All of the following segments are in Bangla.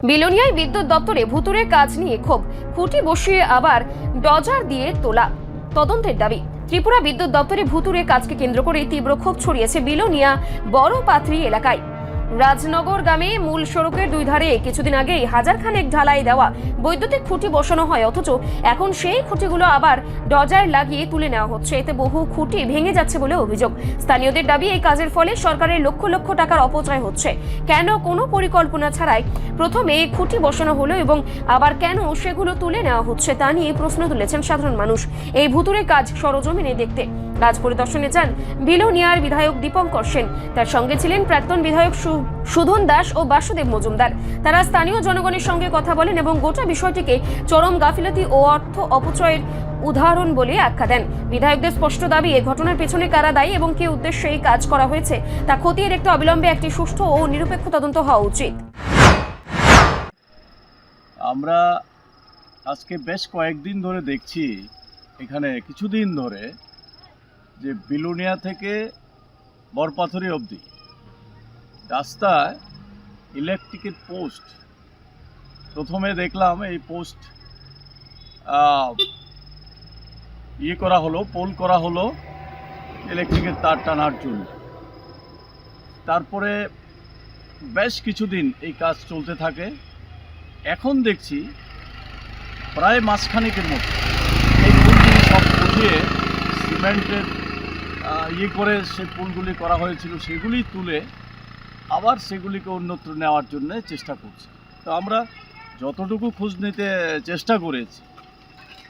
বিলোনিয়ায় বিদ্যুৎ দপ্তরে ভুতুড়ে কাজ নিয়ে ক্ষোভ, খুঁটি বসিয়ে আবার ডজার দিয়ে তোলা, তদন্তের দাবি। ত্রিপুরা বিদ্যুৎ দপ্তরে ভুতুড়ে কাজকে কেন্দ্র করে তীব্র ক্ষোভ ছড়িয়েছে বিলোনিয়া বড়পাথরি এলাকায়। রাজনগর গ্রামে মূল সড়কের দুই ধারে কিছুদিন আগেই হাজারখানেক ঢালাই দেওয়া বৈদ্যুতিক খুঁটি বসানো হয়, অথচ এখন সেই খুঁটিগুলো আবার ডজার লাগিয়ে তুলে নেওয়া হচ্ছে। এতে বহু খুঁটি ভেঙে যাচ্ছে বলে অভিযোগ। স্থানীয়দের দাবি, এই কাজের ফলে সরকারের লক্ষ লক্ষ টাকার অপচয় হচ্ছে। কেন কোনো পরিকল্পনা ছাড়াই প্রথমে খুঁটি বসানো হলো এবং আবার কেন সেগুলো তুলে নেওয়া হচ্ছে তা নিয়ে প্রশ্ন তুলেছেন সাধারণ মানুষ। এই ভুতুড়ে কাজ সরজমিনে দেখতে কাজ পরিদর্শনে যান বিলোনিয়ার বিধায়ক দীপঙ্কর সেন। তার সঙ্গে ছিলেন প্রাক্তন বিধায়ক সুধন দাস ও বাসুদেব মজুমদার। তারা স্থানীয় জনগণের সঙ্গে কথা বলেন এবং গোটা বিষয়টিকে চরম গাফিলতি ও অর্থ অপচয়ের উদাহরণ বলে আখ্যা দেন। বিধায়কদের স্পষ্ট দাবি, এই ঘটনার পেছনে কারা দায়ী এবং কি উদ্দেশ্যে এই কাজ করা হয়েছে তা খতিয়ে দেখতে অবিলম্বে একটি সুষ্ঠু ও নিরপেক্ষ তদন্ত হওয়া উচিত। আমরা আজকে বেশ কয়েকদিন ধরে দেখছি, এখানে কিছুদিন ধরে, যে বিলোনিয়া থেকে বড়পাথরি অবধি রাস্তায় ইলেকট্রিকের পোস্ট, প্রথমে দেখলাম এই পোস্ট করা হলো, পোল করা হলো ইলেকট্রিকের তার টানার জন্য। তারপরে বেশ কিছুদিন এই কাজ চলতে থাকে। এখন দেখছি প্রায় মাসখানেকের মতো এই পুলগুলি সব উঠিয়ে সিমেন্টের করে সে পুলগুলি করা হয়েছিল সেগুলি তুলে আবার সেগুলিকে অন্যত্র নেওয়ার জন্য চেষ্টা করছে। তো আমরা যতটুকু খোঁজ নিতে চেষ্টা করেছি,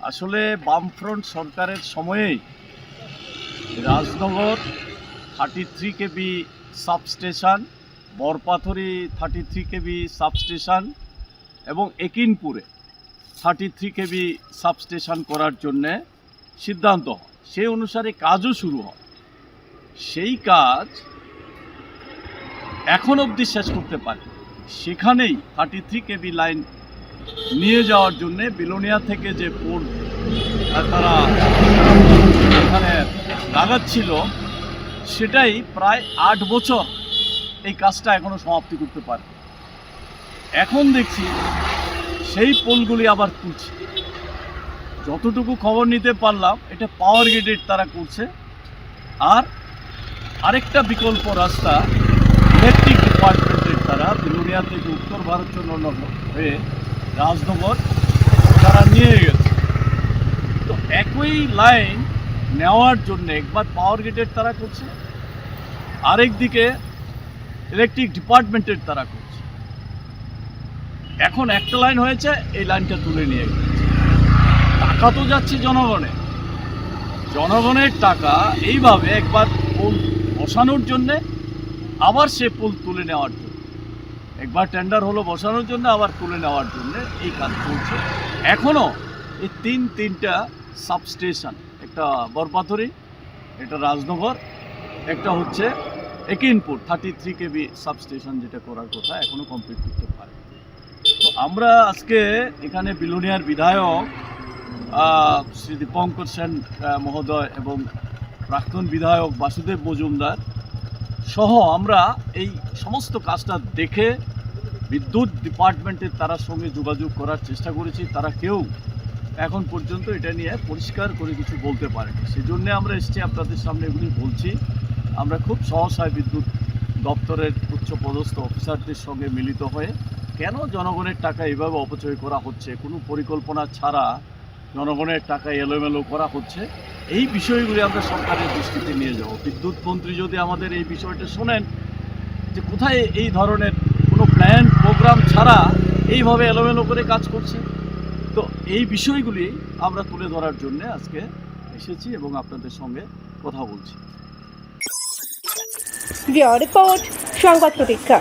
আসলে বামফ্রন্ট সরকারের সময়েই রাজনগর 33 কেবি সাবস্টেশন, বড়পাথরি 33 কেবি সাবস্টেশন এবং একিনপুরে 33 কেবি সাবস্টেশন করার জন্যে সিদ্ধান্ত হয়। সেই অনুসারে কাজও শুরু হয়। সেই কাজ এখন অবধি শেষ করতে পারে। সেখানেই 33 কেবি লাইন নিয়ে যাওয়ার জন্যে বিলোনিয়া থেকে যে পোল তারা এখানে লাগাচ্ছিল, সেটাই প্রায় 8 বছর এই কাজটা এখনো সমাপ্তি করতে পারে। এখন দেখছি সেই পোলগুলি আবার তুলছে। যতটুকু খবর নিতে পারলাম, এটা পাওয়ার গ্রিডের তারা করছে। আর আরেকটা বিকল্প রাস্তা ইলেকট্রিক ডিপার্টমেন্টের তারা বিলোনিয়া থেকে উত্তর ভারতচন্দ্র হয়ে রাজনগর তারা নিয়ে গেছে। তো একই লাইন নেওয়ার জন্য একবার পাওয়ার গ্রিডের তারা করছে, আরেকদিকে ইলেকট্রিক ডিপার্টমেন্টের তারা করছে। এখন একটা লাইন হয়েছে, এই লাইনটা তুলে নিয়ে গেছে। টাকা তো যাচ্ছে জনগণের টাকা এইভাবে একবার পোল বসানোর জন্যে, আবার সে পোল তুলে নেওয়ার জন্য, একবার টেন্ডার হলো বসানোর জন্য, আবার তুলে নেওয়ার জন্য এই কাজ চলছে। এখনও এই তিনটা সাবস্টেশন, একটা বড়পাথরি, একটা রাজনগর, একটা হচ্ছে একিনপুর 33 কেবি সাবস্টেশন, যেটা করার কথা এখনও কমপ্লিট করতে পারে। তো আমরা আজকে এখানে বিলোনিয়ার বিধায়ক শ্রী দীপঙ্কর সেন মহোদয় এবং প্রাক্তন বিধায়ক বাসুদেব মজুমদার সহ আমরা এই সমস্ত কাজটা দেখে বিদ্যুৎ ডিপার্টমেন্টের তার সঙ্গে যোগাযোগ করার চেষ্টা করেছি। তারা কেউ এখন পর্যন্ত এটা নিয়ে পরিষ্কার করে কিছু বলতে পারেনি। সেই জন্যে আমরা এসেছি, আপনাদের সামনে এগুলি বলছি। আমরা খুব সহসায় বিদ্যুৎ দপ্তরের উচ্চপদস্থ অফিসারদের সঙ্গে মিলিত হয়ে কেন জনগণের টাকা এভাবে অপচয় করা হচ্ছে, কোনো পরিকল্পনা ছাড়া জনগণের টাকা এলোমেলো করা হচ্ছে, এই বিষয়গুলি আমরা সরকারের দৃষ্টিতে নিয়ে যাব। বিদ্যুৎ মন্ত্রী যদি আমাদের এই বিষয়টা শোনেন, যে কোথায় এই ধরনের কোনো প্ল্যান প্রোগ্রাম ছাড়া এইভাবে এলোমেলো করে কাজ করছে, তো এই বিষয়গুলি আমরা তুলে ধরার জন্য আজকে এসেছি এবং আপনাদের সঙ্গে কথা বলছি। রিপোর্ট সংবাদ প্রতীক্ষা।